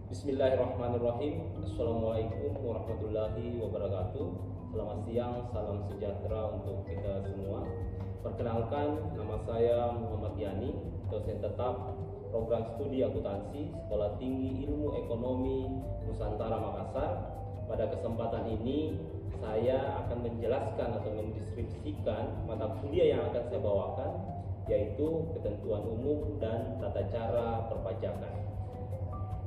Bismillahirrahmanirrahim. Assalamualaikum warahmatullahi wabarakatuh. Selamat siang, salam sejahtera untuk kita semua. Perkenalkan, nama saya Muhammad Yani, dosen tetap program studi akuntansi Sekolah Tinggi Ilmu Ekonomi Nusantara Makassar. Pada kesempatan ini saya akan menjelaskan atau mendeskripsikan mata kuliah yang akan saya bawakan, yaitu ketentuan umum dan tata cara perpajakan.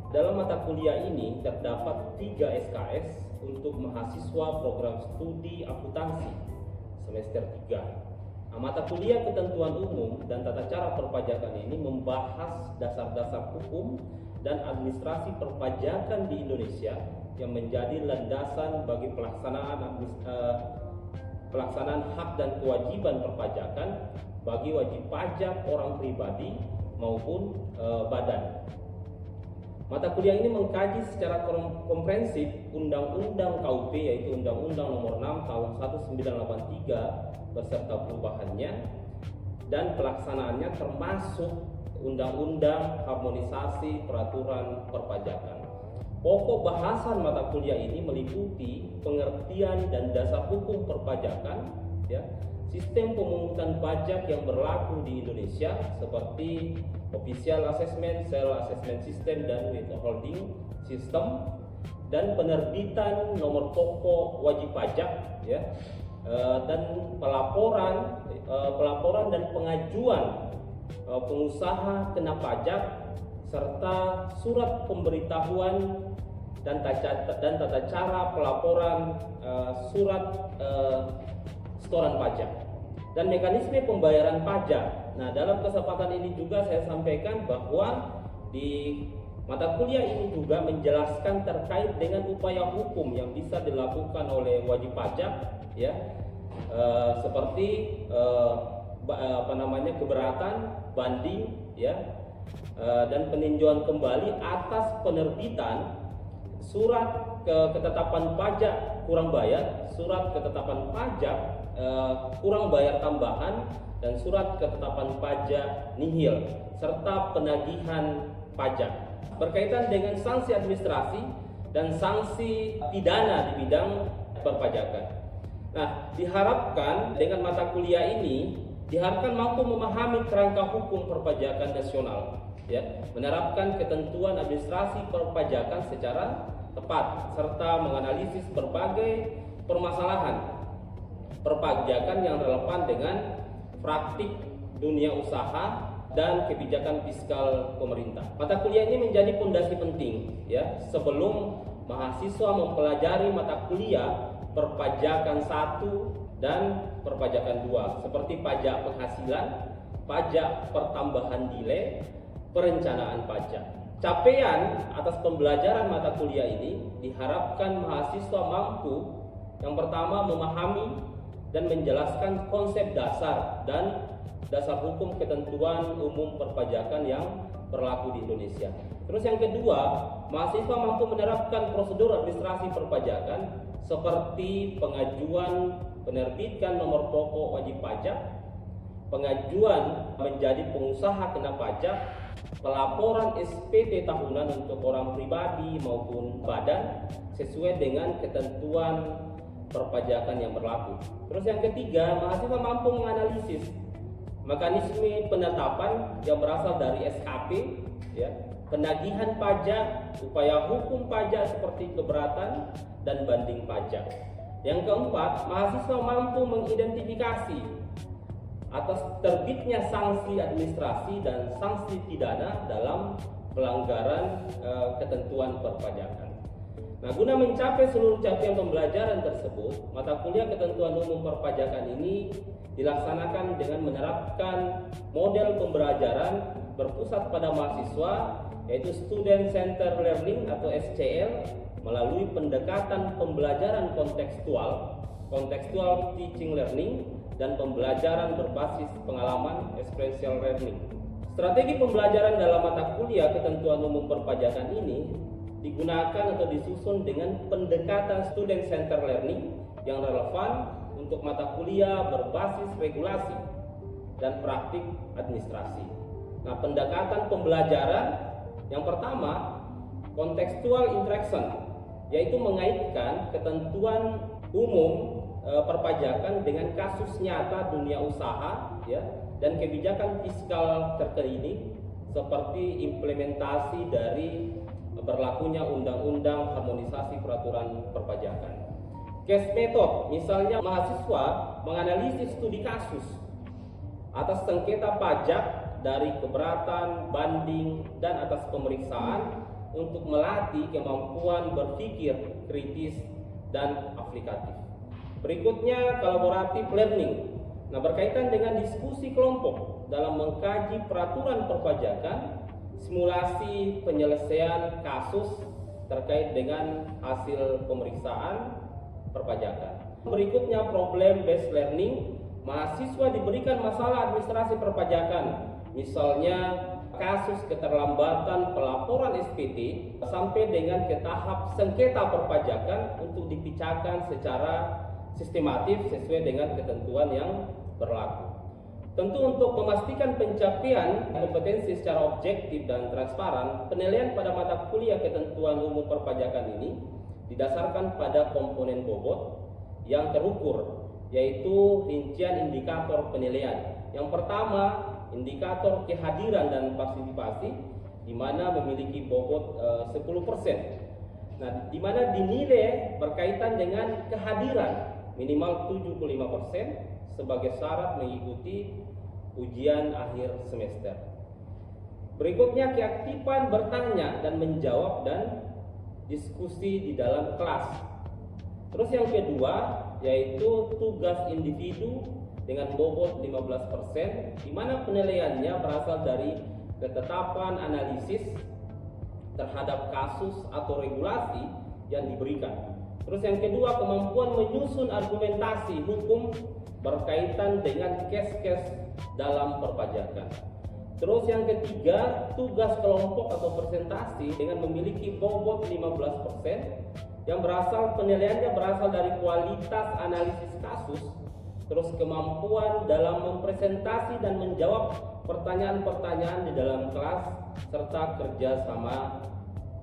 Dalam mata kuliah ini terdapat 3 SKS untuk mahasiswa program studi akuntansi semester 3. Mata kuliah ketentuan umum dan tata cara perpajakan ini membahas dasar-dasar hukum dan administrasi perpajakan di Indonesia yang menjadi landasan bagi pelaksanaan hak dan kewajiban perpajakan bagi wajib pajak orang pribadi maupun badan. Mata kuliah ini mengkaji secara komprehensif Undang-Undang KUP, yaitu Undang-Undang Nomor 6 Tahun 1983 beserta perubahannya dan pelaksanaannya, termasuk Undang-Undang Harmonisasi Peraturan Perpajakan. Pokok bahasan mata kuliah ini meliputi pengertian dan dasar hukum perpajakan, sistem pemungutan pajak yang berlaku di Indonesia seperti Official Assessment, Self Assessment System, dan Withholding System, dan penerbitan nomor pokok wajib pajak, dan pelaporan dan pengajuan pengusaha kena pajak, serta surat pemberitahuan dan tata cara pelaporan surat setoran pajak dan mekanisme pembayaran pajak. Nah, dalam kesempatan ini juga saya sampaikan bahwa di mata kuliah ini juga menjelaskan terkait dengan upaya hukum yang bisa dilakukan oleh wajib pajak, seperti keberatan, banding, dan peninjauan kembali atas penerbitan surat ketetapan pajak kurang bayar, surat ketetapan pajak kurang bayar tambahan, dan surat ketetapan pajak nihil, serta penagihan pajak. Berkaitan dengan sanksi administrasi dan sanksi pidana di bidang perpajakan. Nah, diharapkan dengan mata kuliah ini diharapkan mampu memahami kerangka hukum perpajakan nasional, menerapkan ketentuan administrasi perpajakan secara tepat, serta menganalisis berbagai permasalahan perpajakan yang relevan dengan praktik dunia usaha dan kebijakan fiskal pemerintah. Mata kuliah ini menjadi fondasi penting, sebelum mahasiswa mempelajari mata kuliah perpajakan 1 dan perpajakan 2, seperti pajak penghasilan, pajak pertambahan nilai, perencanaan pajak. Capaian atas pembelajaran mata kuliah ini diharapkan mahasiswa mampu, yang pertama, memahami dan menjelaskan konsep dasar dan dasar hukum ketentuan umum perpajakan yang berlaku di Indonesia. Terus yang kedua, mahasiswa mampu menerapkan prosedur administrasi perpajakan seperti pengajuan penerbitkan nomor pokok wajib pajak, pengajuan menjadi pengusaha kena pajak, pelaporan SPT tahunan untuk orang pribadi maupun badan sesuai dengan ketentuan perpajakan yang berlaku. Terus yang ketiga, mahasiswa mampu menganalisis mekanisme penetapan yang berasal dari SKP, penagihan pajak, upaya hukum pajak seperti keberatan dan banding pajak. Yang keempat, mahasiswa mampu mengidentifikasi atas terbitnya sanksi administrasi dan sanksi pidana dalam pelanggaran ketentuan perpajakan. Nah, guna mencapai seluruh capaian pembelajaran tersebut, mata kuliah ketentuan umum perpajakan ini dilaksanakan dengan menerapkan model pembelajaran berpusat pada mahasiswa, yaitu Student Center Learning atau SCL, melalui pendekatan pembelajaran kontekstual teaching learning, dan pembelajaran berbasis pengalaman experiential learning. Strategi pembelajaran dalam mata kuliah ketentuan umum perpajakan ini digunakan atau disusun dengan pendekatan student center learning yang relevan untuk mata kuliah berbasis regulasi dan praktik administrasi. Nah, pendekatan pembelajaran yang pertama Contextual interaction, yaitu mengaitkan ketentuan umum perpajakan dengan kasus nyata dunia usaha, ya, dan kebijakan fiskal terkini seperti implementasi dari berlakunya undang-undang harmonisasi peraturan perpajakan. Case method, misalnya mahasiswa menganalisis studi kasus atas sengketa pajak dari keberatan, banding, dan atas pemeriksaan untuk melatih kemampuan berpikir kritis dan aplikatif. Berikutnya, collaborative learning. Nah, berkaitan dengan diskusi kelompok dalam mengkaji peraturan perpajakan, simulasi penyelesaian kasus terkait dengan hasil pemeriksaan perpajakan. Berikutnya, problem based learning. Mahasiswa diberikan masalah administrasi perpajakan, misalnya kasus keterlambatan pelaporan SPT sampai dengan ke tahap sengketa perpajakan untuk dipecahkan secara sistematif sesuai dengan ketentuan yang berlaku. Tentu untuk memastikan pencapaian kompetensi secara objektif dan transparan, penilaian pada mata kuliah ketentuan umum perpajakan ini didasarkan pada komponen bobot yang terukur, yaitu rincian indikator penilaian. Yang pertama, indikator kehadiran dan partisipasi, di mana memiliki bobot 10%. Nah, di mana dinilai berkaitan dengan kehadiran minimal 75% sebagai syarat mengikuti ujian akhir semester. Berikutnya, keaktifan bertanya dan menjawab dan diskusi di dalam kelas. Terus yang kedua, yaitu tugas individu dengan bobot 15%, di mana penilaiannya berasal dari ketetapan analisis terhadap kasus atau regulasi yang diberikan. Terus yang kedua, kemampuan menyusun argumentasi hukum berkaitan dengan case-case dalam perpajakan. Terus yang ketiga, tugas kelompok atau presentasi dengan memiliki bobot 15%, yang penilaiannya berasal dari kualitas analisis kasus, terus kemampuan dalam mempresentasi dan menjawab pertanyaan-pertanyaan di dalam kelas, serta kerja sama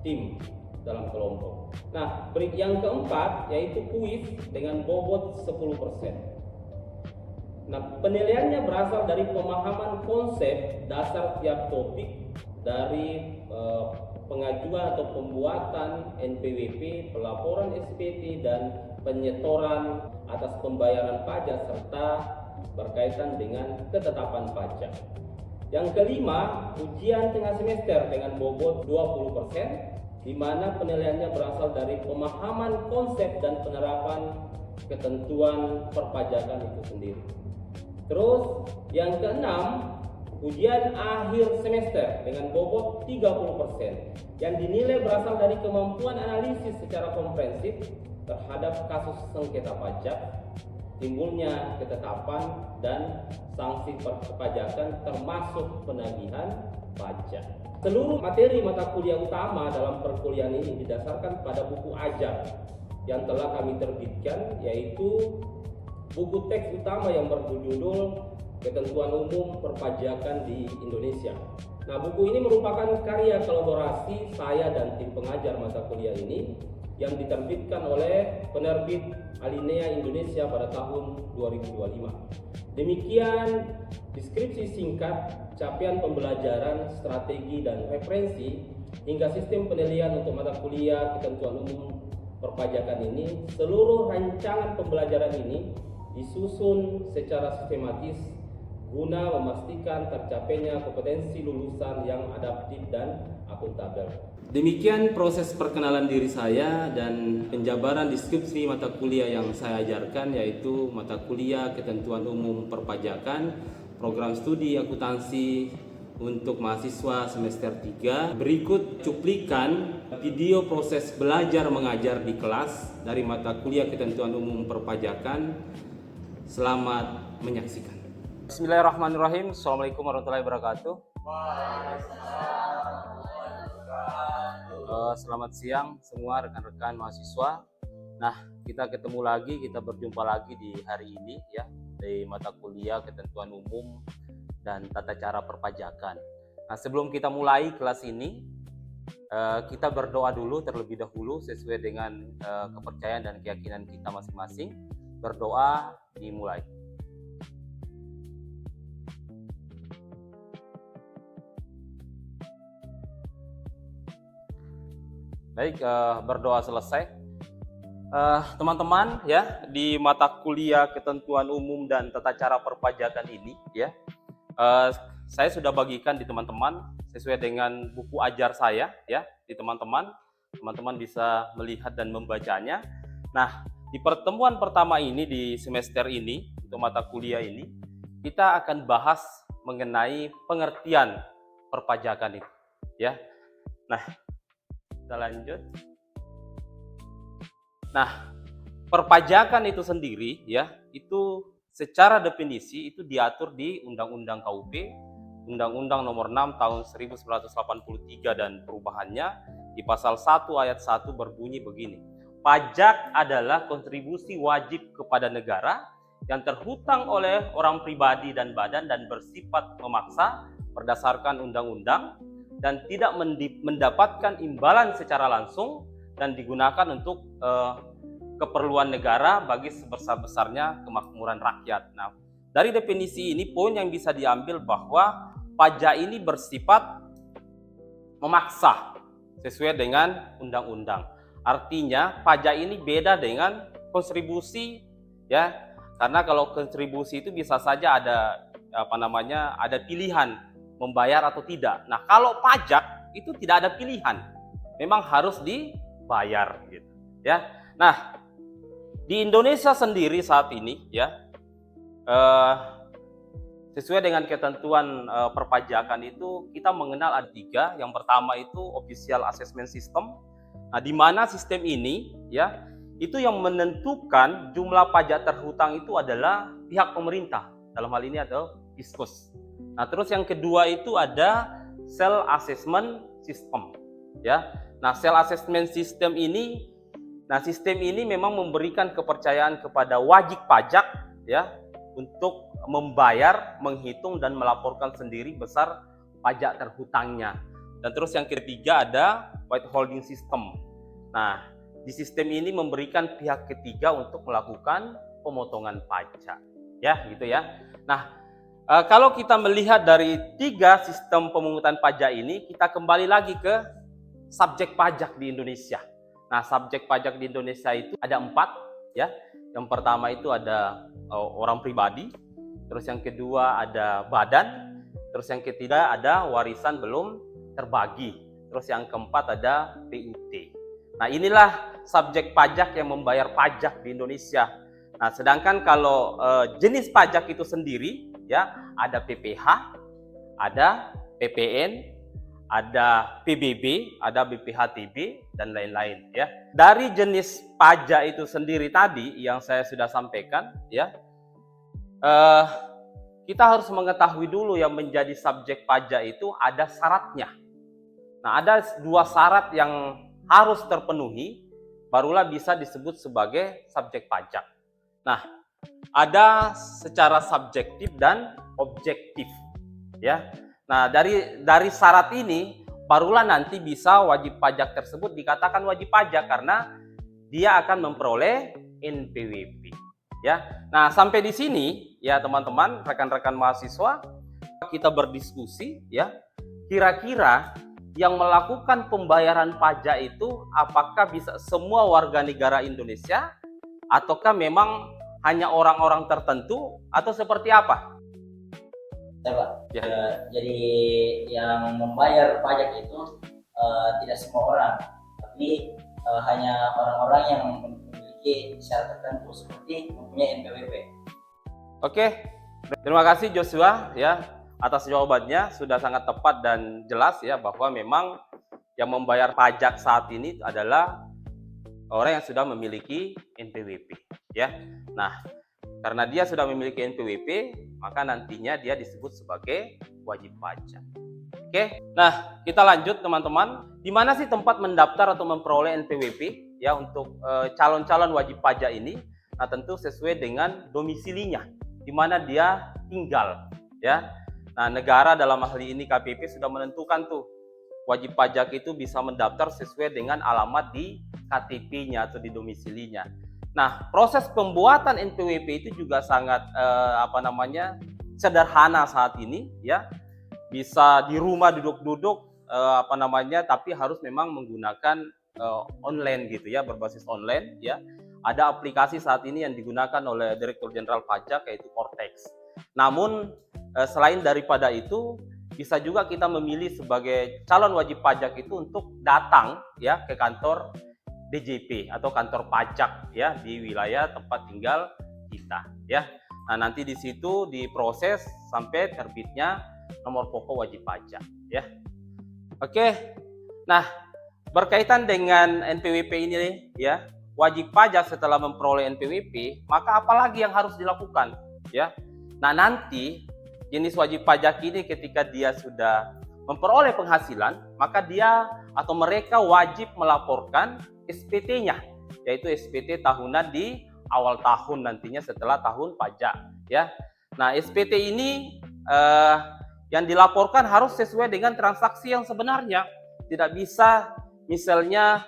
tim dalam kelompok. Nah, yang keempat yaitu kuis dengan bobot 10%. Nah, penilaiannya berasal dari pemahaman konsep dasar tiap topik dari pengajuan atau pembuatan NPWP, pelaporan SPT, dan penyetoran atas pembayaran pajak serta berkaitan dengan ketetapan pajak. Yang kelima, ujian tengah semester dengan bobot 20%, di mana penilaiannya berasal dari pemahaman konsep dan penerapan ketentuan perpajakan itu sendiri. Terus yang keenam, ujian akhir semester dengan bobot 30%, yang dinilai berasal dari kemampuan analisis secara komprehensif terhadap kasus sengketa pajak, timbulnya ketetapan dan sanksi perpajakan termasuk penagihan pajak. Seluruh materi mata kuliah utama dalam perkuliahan ini didasarkan pada buku ajar yang telah kami terbitkan, yaitu buku teks utama yang berjudul Ketentuan Umum Perpajakan di Indonesia. Nah, buku ini merupakan karya kolaborasi saya dan tim pengajar mata kuliah ini yang diterbitkan oleh penerbit Alinea Indonesia pada tahun 2025. Demikian deskripsi singkat capaian pembelajaran, strategi, dan referensi hingga sistem penilaian untuk mata kuliah Ketentuan Umum Perpajakan ini. Seluruh rancangan pembelajaran ini disusun secara sistematis guna memastikan tercapainya kompetensi lulusan yang adaptif dan akuntabel. Demikian proses perkenalan diri saya dan penjabaran deskripsi mata kuliah yang saya ajarkan, yaitu mata kuliah Ketentuan Umum Perpajakan, program studi akuntansi untuk mahasiswa semester 3. Berikut cuplikan video proses belajar mengajar di kelas dari mata kuliah Ketentuan Umum Perpajakan. Selamat menyaksikan. Bismillahirrahmanirrahim. Assalamualaikum warahmatullahi wabarakatuh. Selamat siang semua rekan-rekan mahasiswa. Nah, kita ketemu lagi, kita berjumpa lagi di hari ini ya, di mata kuliah Ketentuan Umum dan Tata Cara Perpajakan. Nah, sebelum kita mulai kelas ini, Kita berdoa dulu terlebih dahulu sesuai dengan kepercayaan dan keyakinan kita masing-masing. Berdoa dimulai. Baik, berdoa selesai. Teman-teman ya, di mata kuliah ketentuan umum dan tata cara perpajakan ini ya, saya sudah bagikan di teman-teman sesuai dengan buku ajar saya ya, di teman-teman bisa melihat dan membacanya. Nah, di pertemuan pertama ini di semester ini untuk mata kuliah ini, kita akan bahas mengenai pengertian perpajakan itu ya. Nah, kita lanjut. Nah, perpajakan itu sendiri ya, itu secara definisi itu diatur di Undang-Undang KUP, Undang-Undang Nomor 6 Tahun 1983 dan perubahannya di pasal 1 ayat 1 berbunyi begini. Pajak adalah kontribusi wajib kepada negara yang terhutang oleh orang pribadi dan badan dan bersifat memaksa berdasarkan undang-undang dan tidak mendapatkan imbalan secara langsung dan digunakan untuk keperluan negara bagi sebesar-besarnya kemakmuran rakyat. Nah, dari definisi ini poin yang bisa diambil bahwa pajak ini bersifat memaksa sesuai dengan undang-undang. Artinya pajak ini beda dengan kontribusi ya. Karena kalau kontribusi itu bisa saja ada ada pilihan membayar atau tidak. Nah, kalau pajak itu tidak ada pilihan. Memang harus dibayar gitu ya. Nah, di Indonesia sendiri saat ini ya, sesuai dengan ketentuan perpajakan itu kita mengenal ada 3. Yang pertama itu Official Assessment System. Nah, di mana sistem ini ya, itu yang menentukan jumlah pajak terhutang itu adalah pihak pemerintah. Dalam hal ini adalah Fiskus. Nah, terus yang kedua itu ada Self Assessment System ya. Nah, Self Assessment System ini, sistem ini memang memberikan kepercayaan kepada wajib pajak ya untuk membayar, menghitung dan melaporkan sendiri besar pajak terhutangnya. Dan terus yang ketiga ada Withholding System. Nah, di sistem ini memberikan pihak ketiga untuk melakukan pemotongan pajak ya, gitu ya. Nah, kalau kita melihat dari 3 sistem pemungutan pajak ini, kita kembali lagi ke subjek pajak di Indonesia. Nah, subjek pajak di Indonesia itu ada 4 ya. Yang pertama itu ada orang pribadi, terus yang kedua ada badan, terus yang ketiga ada warisan belum terbagi, terus yang keempat ada PUT. Nah, inilah subjek pajak yang membayar pajak di Indonesia. Nah, sedangkan kalau jenis pajak itu sendiri ya, ada PPH, ada PPN, ada PBB, ada BPHTB dan lain-lain ya. Dari jenis pajak itu sendiri tadi yang saya sudah sampaikan ya, kita harus mengetahui dulu yang menjadi subjek pajak itu ada syaratnya. Nah, ada 2 syarat yang harus terpenuhi barulah bisa disebut sebagai subjek pajak. Nah, ada secara subjektif dan objektif ya. Nah, dari syarat ini barulah nanti bisa wajib pajak tersebut dikatakan wajib pajak karena dia akan memperoleh NPWP ya. Nah, sampai di sini ya teman-teman, rekan-rekan mahasiswa, kita berdiskusi ya. Kira-kira yang melakukan pembayaran pajak itu apakah bisa semua warga negara Indonesia ataukah memang hanya orang-orang tertentu atau seperti apa? Pak. Ya. Jadi yang membayar pajak itu tidak semua orang, tapi hanya orang-orang yang memiliki syarat tertentu seperti mempunyai NPWP. Oke, terima kasih Joshua ya atas jawabannya, sudah sangat tepat dan jelas ya bahwa memang yang membayar pajak saat ini adalah orang yang sudah memiliki NPWP ya. Nah, karena dia sudah memiliki NPWP, maka nantinya dia disebut sebagai wajib pajak. Oke, nah kita lanjut teman-teman. Di mana sih tempat mendaftar atau memperoleh NPWP ya untuk calon-calon wajib pajak ini? Nah, tentu sesuai dengan domisilinya, di mana dia tinggal ya. Nah, negara dalam hal ini KPP sudah menentukan tuh wajib pajak itu bisa mendaftar sesuai dengan alamat di KTP-nya atau di domisilinya. Nah, proses pembuatan NPWP itu juga sangat sederhana saat ini ya. Bisa di rumah duduk-duduk tapi harus memang menggunakan online gitu ya, berbasis online ya. Ada aplikasi saat ini yang digunakan oleh Direktur Jenderal Pajak yaitu Cortex. Namun selain daripada itu, bisa juga kita memilih sebagai calon wajib pajak itu untuk datang ya ke kantor DJP atau kantor pajak ya di wilayah tempat tinggal kita ya. Nah, nanti di situ diproses sampai terbitnya nomor pokok wajib pajak ya. Oke. Nah, berkaitan dengan NPWP ini ya, wajib pajak setelah memperoleh NPWP, maka apalagi yang harus dilakukan ya. Nah, nanti jenis wajib pajak ini ketika dia sudah memperoleh penghasilan, maka dia atau mereka wajib melaporkan SPT-nya, yaitu SPT tahunan di awal tahun nantinya setelah tahun pajak ya. Nah, SPT ini yang dilaporkan harus sesuai dengan transaksi yang sebenarnya. Tidak bisa misalnya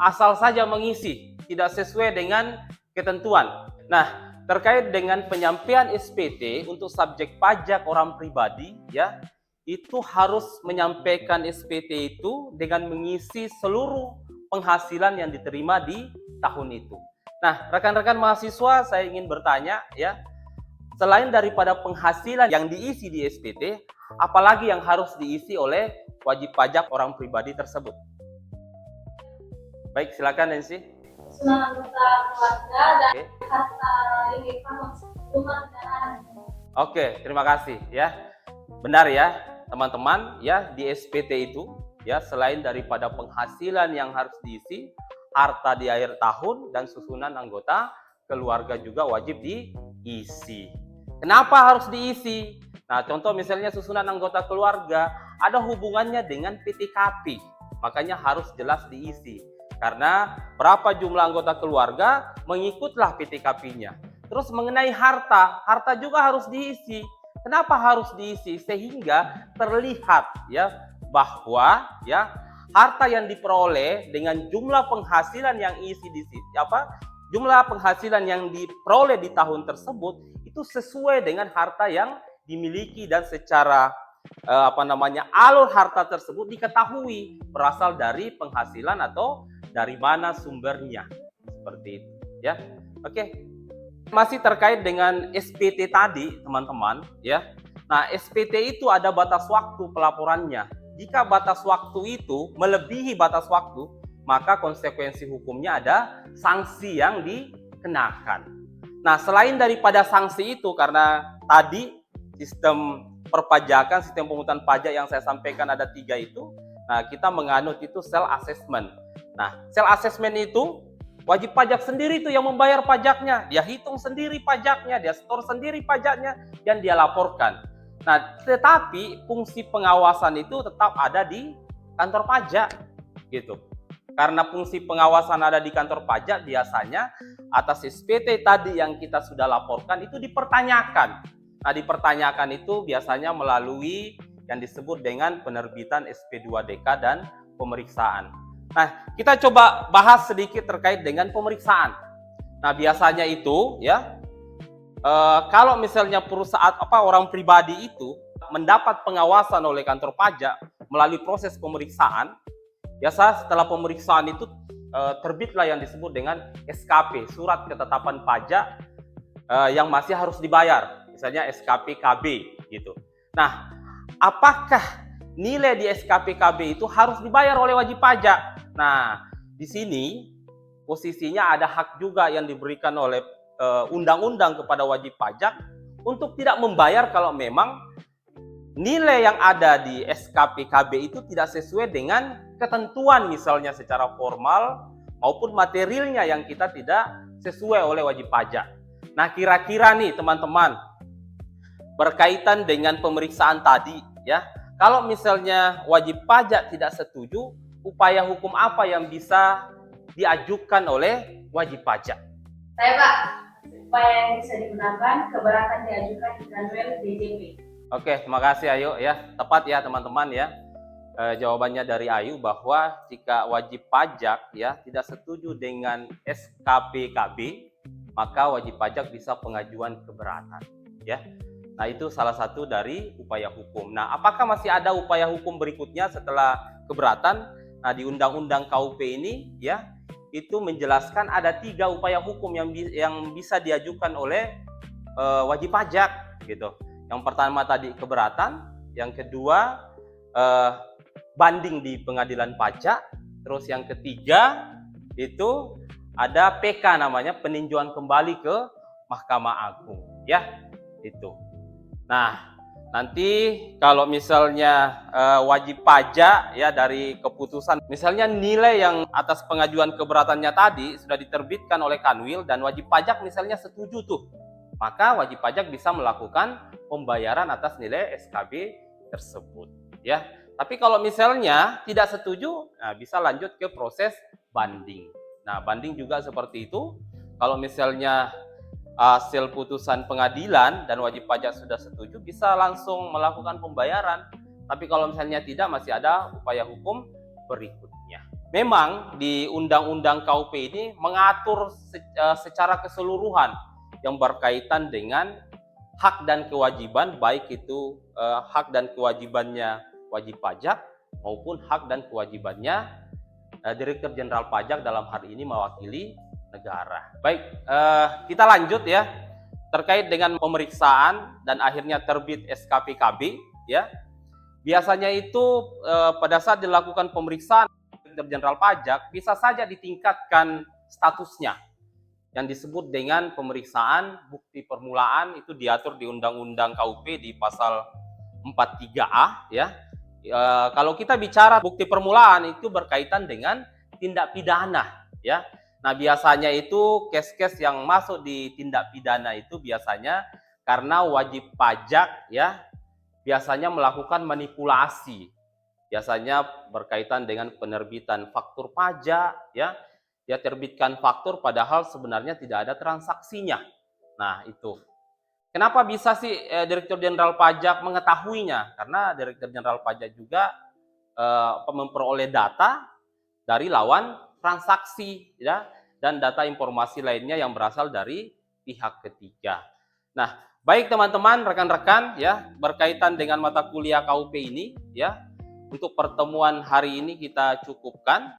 asal saja mengisi, tidak sesuai dengan ketentuan. Nah, terkait dengan penyampaian SPT untuk subjek pajak orang pribadi ya, itu harus menyampaikan SPT itu dengan mengisi seluruh penghasilan yang diterima di tahun itu. Nah, rekan-rekan mahasiswa, saya ingin bertanya ya, selain daripada penghasilan yang diisi di SPT, apalagi yang harus diisi oleh wajib pajak orang pribadi tersebut? Baik, silakan Nancy. Susunan anggota keluarga dan harta limpahan rumah kendaraan. Oke, terima kasih ya. Benar ya, teman-teman ya, di SPT itu ya, selain daripada penghasilan yang harus diisi, harta di akhir tahun dan susunan anggota keluarga juga wajib diisi. Kenapa harus diisi? Nah, contoh misalnya susunan anggota keluarga ada hubungannya dengan PTKP, makanya harus jelas diisi. Karena berapa jumlah anggota keluarga mengikutlah PTKP-nya. Terus mengenai harta, harta juga harus diisi. Kenapa harus diisi? Sehingga terlihat ya bahwa ya harta yang diperoleh dengan jumlah penghasilan yang jumlah penghasilan yang diperoleh di tahun tersebut itu sesuai dengan harta yang dimiliki dan secara alur harta tersebut diketahui berasal dari penghasilan atau dari mana sumbernya, seperti itu ya. Oke, masih terkait dengan SPT tadi teman-teman ya. Nah, SPT itu ada batas waktu pelaporannya. Jika batas waktu itu melebihi batas waktu, maka konsekuensi hukumnya ada sanksi yang dikenakan. Nah, selain daripada sanksi itu, karena tadi sistem perpajakan, sistem pemungutan pajak yang saya sampaikan ada 3 itu, nah kita menganut itu self assessment. Nah, self assessment itu wajib pajak sendiri itu yang membayar pajaknya, dia hitung sendiri pajaknya, dia store sendiri pajaknya, dan dia laporkan. Nah, tetapi fungsi pengawasan itu tetap ada di kantor pajak, gitu. Karena fungsi pengawasan ada di kantor pajak, biasanya atas SPT tadi yang kita sudah laporkan itu dipertanyakan. Nah, dipertanyakan itu biasanya melalui yang disebut dengan penerbitan SP2DK dan pemeriksaan. Nah, kita coba bahas sedikit terkait dengan pemeriksaan. Nah, biasanya itu ya, kalau misalnya perusahaan orang pribadi itu mendapat pengawasan oleh kantor pajak melalui proses pemeriksaan, biasa setelah pemeriksaan itu terbitlah yang disebut dengan SKP, surat ketetapan pajak yang masih harus dibayar, misalnya SKP KB gitu. Nah, apakah nilai di SKP KB itu harus dibayar oleh wajib pajak? Nah, di sini posisinya ada hak juga yang diberikan oleh undang-undang kepada wajib pajak untuk tidak membayar kalau memang nilai yang ada di SKP KB itu tidak sesuai dengan ketentuan misalnya secara formal maupun materialnya yang kita tidak sesuai oleh wajib pajak. Nah, kira-kira nih teman-teman, berkaitan dengan pemeriksaan tadi ya, kalau misalnya wajib pajak tidak setuju, upaya hukum apa yang bisa diajukan oleh wajib pajak? Saya Pak, upaya yang bisa digunakan, keberatan diajukan di Kanwil DJP. Oke, terima kasih Ayu ya, tepat ya teman-teman ya. Jawabannya dari Ayu bahwa jika wajib pajak ya tidak setuju dengan SKPKB, maka wajib pajak bisa pengajuan keberatan ya. Nah, itu salah satu dari upaya hukum. Nah, apakah masih ada upaya hukum berikutnya setelah keberatan? Nah, di Undang-Undang KUP ini ya itu menjelaskan ada 3 upaya hukum yang bisa diajukan oleh wajib pajak gitu. Yang pertama tadi keberatan, yang kedua banding di pengadilan pajak, terus yang ketiga itu ada PK namanya peninjauan kembali ke Mahkamah Agung ya itu. Nah, nanti kalau misalnya wajib pajak ya dari keputusan, misalnya nilai yang atas pengajuan keberatannya tadi sudah diterbitkan oleh Kanwil dan wajib pajak misalnya setuju tuh, maka wajib pajak bisa melakukan pembayaran atas nilai SKB tersebut ya. Tapi kalau misalnya tidak setuju, nah bisa lanjut ke proses banding. Nah, banding juga seperti itu. Kalau misalnya hasil putusan pengadilan dan wajib pajak sudah setuju, bisa langsung melakukan pembayaran. Tapi kalau misalnya tidak, masih ada upaya hukum berikutnya. Memang di Undang-Undang KUP ini mengatur secara keseluruhan yang berkaitan dengan hak dan kewajiban, baik itu hak dan kewajibannya wajib pajak maupun hak dan kewajibannya Direktur Jenderal Pajak dalam hal ini mewakili negara. Baik, kita lanjut ya terkait dengan pemeriksaan dan akhirnya terbit SKPKB ya. Biasanya itu pada saat dilakukan pemeriksaan Direktur Jenderal Pajak bisa saja ditingkatkan statusnya yang disebut dengan pemeriksaan bukti permulaan, itu diatur di Undang-Undang KUP di pasal 43A ya. Kalau kita bicara bukti permulaan itu berkaitan dengan tindak pidana ya. Nah, biasanya itu kes-kes yang masuk di tindak pidana itu biasanya karena wajib pajak ya biasanya melakukan manipulasi. Biasanya berkaitan dengan penerbitan faktur pajak ya. Dia terbitkan faktur padahal sebenarnya tidak ada transaksinya. Nah, itu. Kenapa bisa sih Direktur Jenderal Pajak mengetahuinya? Karena Direktur Jenderal Pajak juga memperoleh data dari lawan transaksi ya, dan data informasi lainnya yang berasal dari pihak ketiga. Nah, baik teman-teman, rekan-rekan ya, berkaitan dengan mata kuliah KUP ini ya, untuk pertemuan hari ini kita cukupkan.